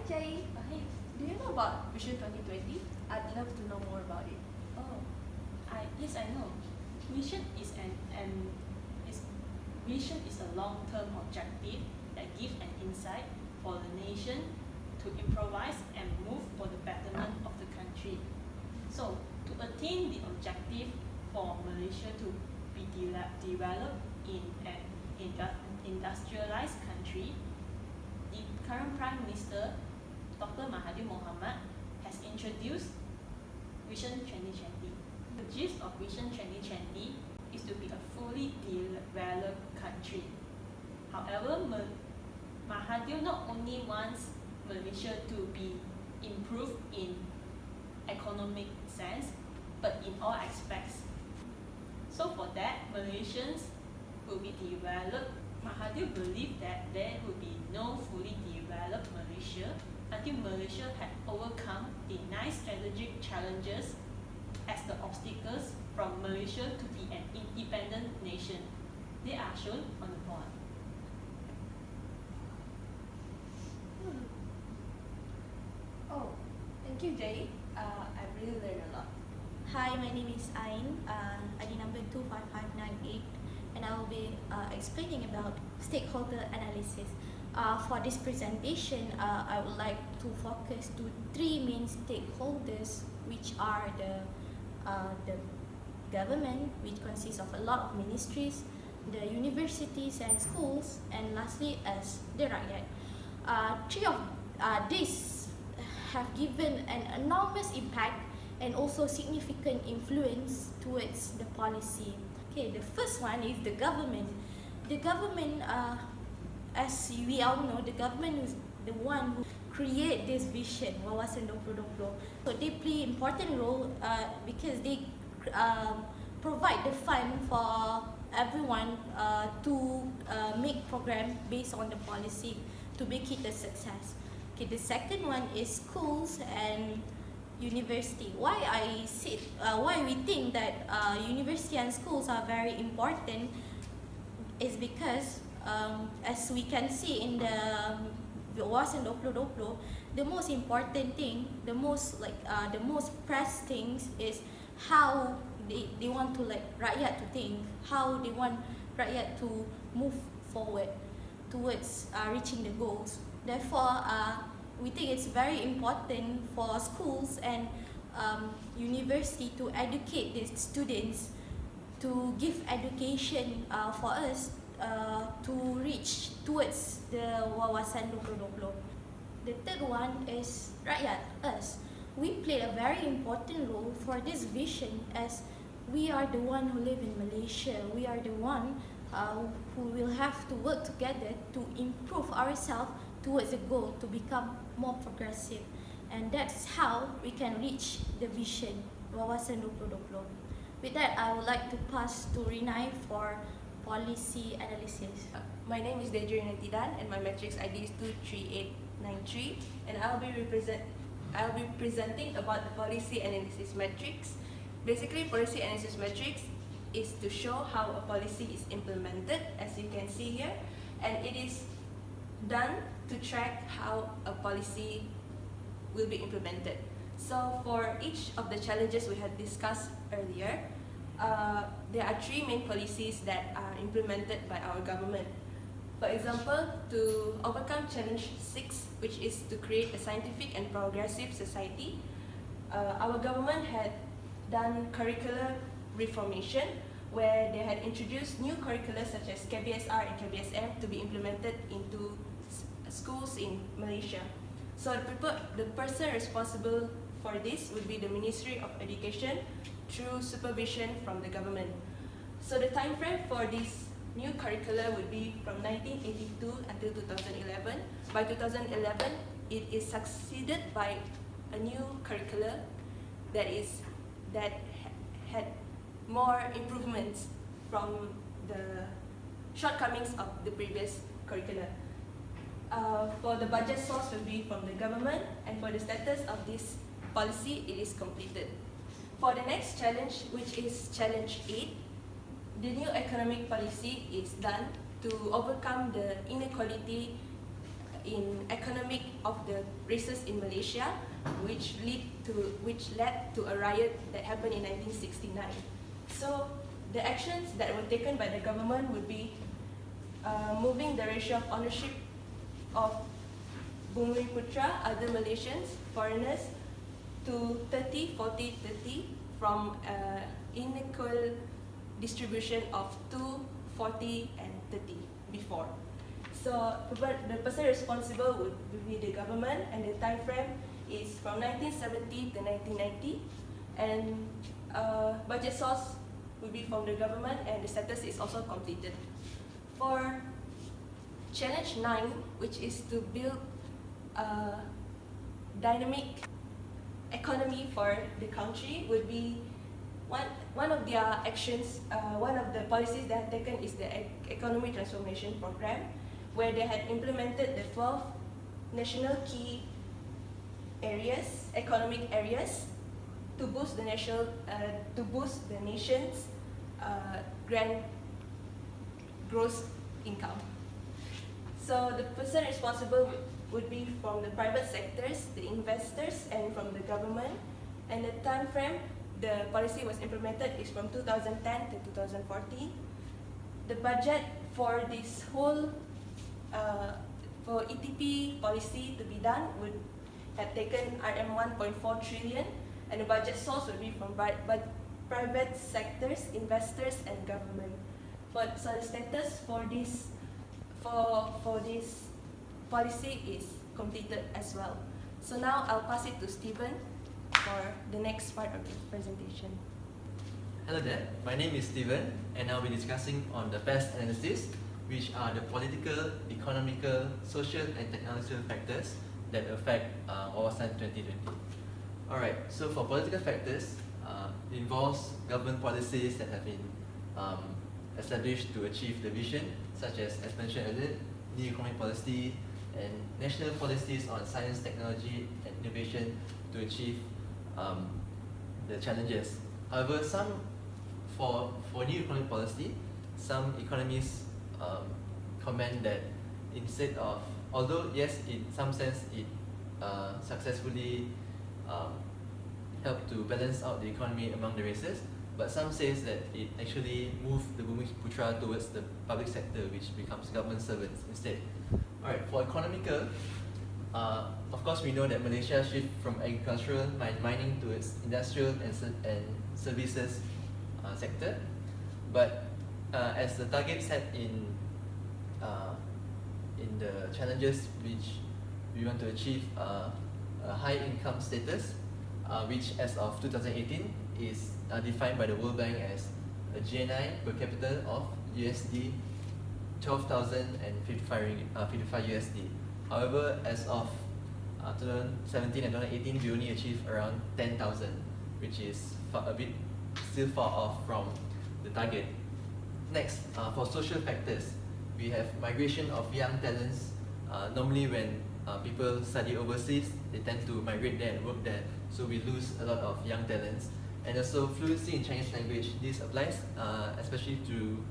Jay. Hey. Do you know about Vision 2020? I'd love to know more about it. Oh, yes, I know. Vision is is vision is a long-term objective that gives an insight for the nation to improvise and move for the betterment of the country. So, to attain the objective for Malaysia to be developed in an industrialized country, the current Prime Minister, Dr. Mahathir Mohamad, has introduced Vision 2020. The gist of Vision 2020 is to be a fully developed country. However, Mahathir not only wants Malaysia to be improved in economic sense, but in all aspects. So for that, Malaysians will be developed. Mahathir believed that there will be no fully developed Malaysia until Malaysia had overcome the 9 strategic challenges as the obstacles from Malaysia to be an independent nation. They are shown on the board. Oh, thank you, Jay. I really learned a lot. Hi, my name is Ain, ID number 25598, and I will be explaining about stakeholder analysis. For this presentation, I would like to focus to 3 main stakeholders, which are the government, which consists of a lot of ministries, the universities and schools, and lastly as the rakyat. 3 of these have given an enormous impact and also significant influence towards the policy. Okay, the first one is the government. The government, as we all know, the government is the one who create this vision, Wawasan 2020. So they play important role because they provide the fund for everyone to make program based on the policy to make it a success. Okay, the second one is schools and university. Why we think that university and schools are very important is because as we can see in the Wawasan 2020, the most important thing, the most pressed things is how they want to rakyat to think, how they want rakyat to move forward towards reaching the goals. Therefore, we think it's very important for schools and university to educate the students, to give education for us to reach towards the Wawasan 2020. The third one is rakyat, us. We play a very important role for this vision as we are the one who live in Malaysia. We are the one who will have to work together to improve ourselves towards the goal to become more progressive, and that's how we can reach the vision Wawasan 2020. With that, I would like to pass to Rinai for policy analysis. My name is Dejri Nantidan and my matrix ID is 23893, and I'll be presenting about the policy analysis matrix. Basically, policy analysis matrix is to show how a policy is implemented, as you can see here, and it is done to track how a policy will be implemented. So for each of the challenges we had discussed earlier, there are 3 main policies that are implemented by our government. For example, to overcome challenge 6, which is to create a scientific and progressive society, our government had done curricular reformation, where they had introduced new curricula such as KBSR and KBSM to be implemented into schools in Malaysia. So the person responsible for this would be the Ministry of Education through supervision from the government. So the time frame for this new curricula would be from 1982 until 2011. By 2011, it is succeeded by a new curricula that had more improvements from the shortcomings of the previous curricula. For the budget source will be from the government, and for the status of this policy, it is completed. For the next challenge, which is challenge 8, the new economic policy is done to overcome the inequality in economic of the races in Malaysia, which led to a riot that happened in 1969. So the actions that were taken by the government would be moving the ratio of ownership of Bumi Putra, other Malaysians, foreigners, to 30, 40, 30 from unequal distribution of 2, 40 and 30 before. So the person responsible would be the government, and the time frame is from 1970 to 1990, and budget source will be from the government, and the status is also completed. For challenge 9, which is to build a dynamic economy for the country, would be one of their actions, one of the policies they have taken is the economy transformation program, where they had implemented the 12 national key areas, economic areas, to boost the nation's grand gross income. So the person responsible would be from the private sectors, the investors, and from the government. And the time frame the policy was implemented is from 2010 to 2014. The budget for this whole for ETP policy to be done would have taken RM 1.4 trillion, and the budget source would be from private sectors, investors, and government. So the status for this policy is completed as well. So now I'll pass it to Stephen for the next part of the presentation. Hello there, my name is Stephen, and I'll be discussing on the PEST analysis, which are the political, economical, social and technological factors that affect Wawasan 2020. Alright, so for political factors, it involves government policies that have been established to achieve the vision, such as mentioned earlier, new economic policy and national policies on science, technology and innovation to achieve the challenges. However, for new economic policy, some economists comment that instead of, although yes, in some sense it successfully helped to balance out the economy among the races, but some says that it actually moved the Bumi Putra towards the public sector, which becomes government servants instead. Alright, for economical, of course we know that Malaysia shift from agricultural mining to its industrial and services sector, but as the target set in the challenges which we want to achieve, a high income status, which as of 2018 is defined by the World Bank as a GNI per capita of USD 12,055 USD. However, as of 2017 and 2018, we only achieved around 10,000, which is still far off from the target. Next, for social factors, we have migration of young talents. Normally when people study overseas, they tend to migrate there and work there, so we lose a lot of young talents. And also fluency in Chinese language, this applies especially to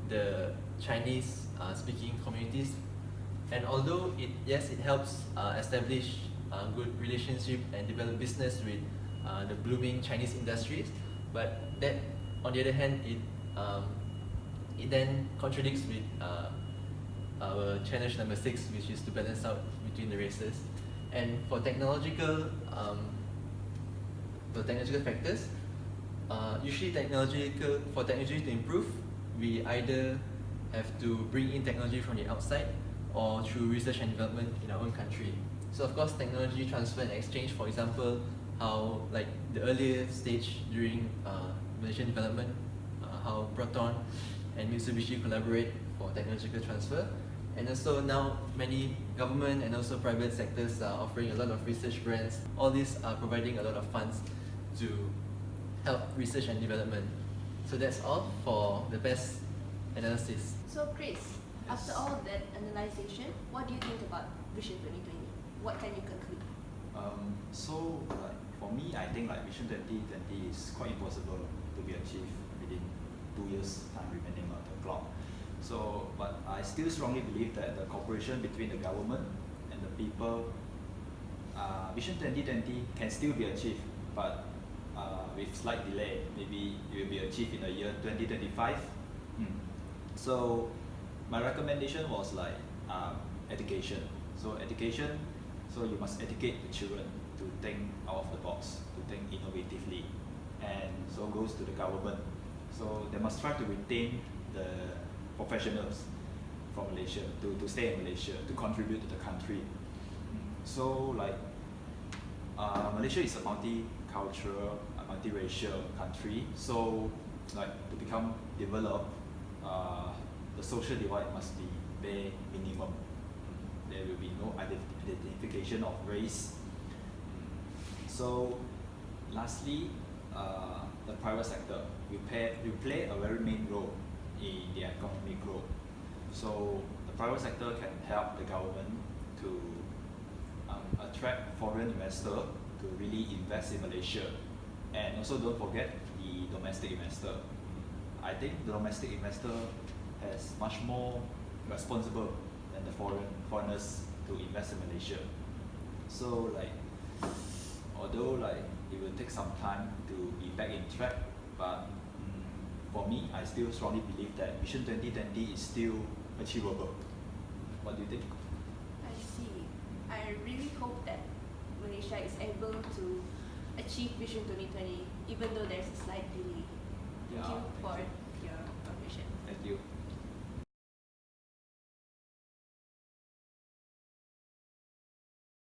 the Chinese speaking communities. And although it helps establish good relationship and develop business with the blooming Chinese industries, but that on the other hand it then contradicts with our challenge number 6, which is to balance out between the races. And for technological factors, usually for technology to improve, we either have to bring in technology from the outside or through research and development in our own country. So of course, technology transfer and exchange, for example, how like the earlier stage during Malaysian development, how Proton and Mitsubishi collaborate for technological transfer. And also now many government and also private sectors are offering a lot of research grants. All these are providing a lot of funds to help research and development. So that's all for the best analysis. So Chris, after all that analyzation, what do you think about Vision 2020? What can you conclude? So for me, I think like Vision 2020 is quite impossible to be achieved within 2 years time remaining on the clock. So, but I still strongly believe that the cooperation between the government, and the people, Vision 2020 can still be achieved, but with slight delay, maybe it will be achieved in the year 2025. So my recommendation was like education. So education, so you must educate the children to think out of the box, to think innovatively, and so goes to the government. So they must try to retain the professionals from Malaysia to stay in Malaysia, to contribute to the country. So like Malaysia is a multicultural, a multiracial country. So like to become developed, the social divide must be bare minimum. There will be no identification of race. So lastly, the private sector will play a very main role in the economic growth. So the private sector can help the government to attract foreign investors to really invest in Malaysia. And also don't forget the domestic investor. I think the domestic investor has much more responsible than the foreigners to invest in Malaysia. So like, although like it will take some time to be back in track, but for me, I still strongly believe that Vision 2020 is still achievable. What do you think? I see. I really hope that Malaysia is able to achieve Vision 2020, even though there's a slight delay. Thank you for your information. Thank you.